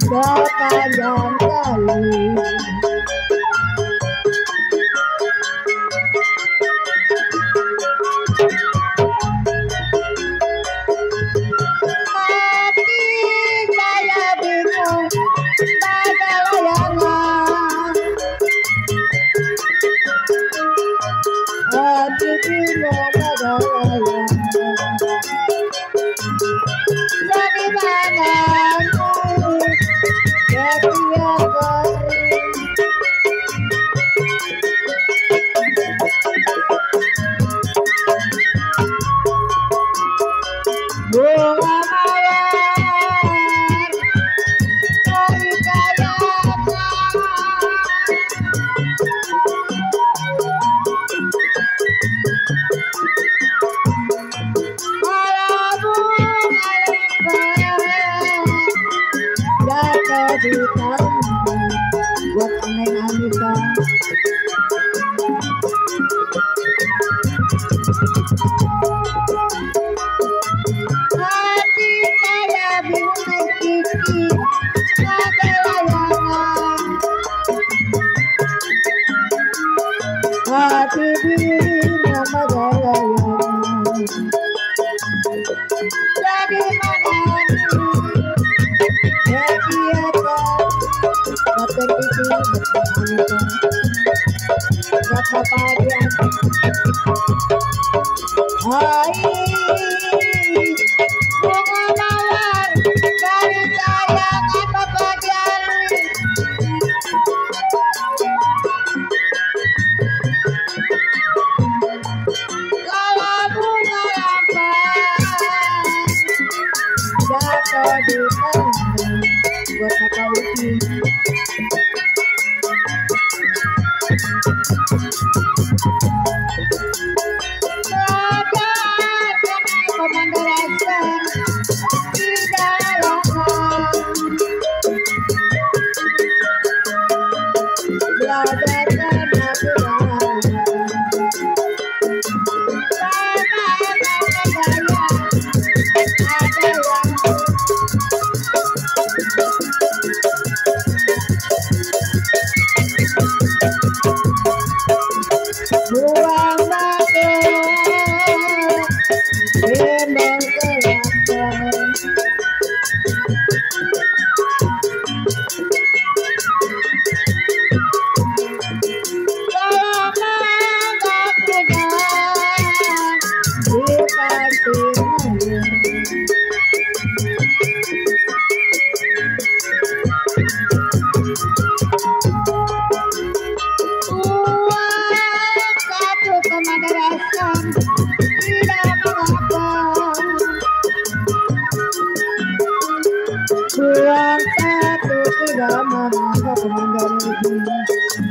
Sepanjang kali hati saya bingung pada layangan, hati bingung pada layangan, jadi banganku setiap hari. Bunga mawar dari kayangan, malah bunga lebat jatuh di tanganmu buat Neng Anissa. Hati saya bingung naik kiki pakai layangan, hati bingung pada layangan, jadi mana kegiatan batin itu bertanya berapa pagi hai bunga mawar dari kayangan Bapak Jari. Kalau bunga lampan jatuh di tangan buat apa uji. Belajar karena pemandarasan di jalanan, belajar karena kebaikan, karena gaya ada yang buang batu timbul kelapa. Kalau menganggap mudah di panti uang satu pemandarasan tidak mengapa, uang satu tidak mengapa pemandarasan.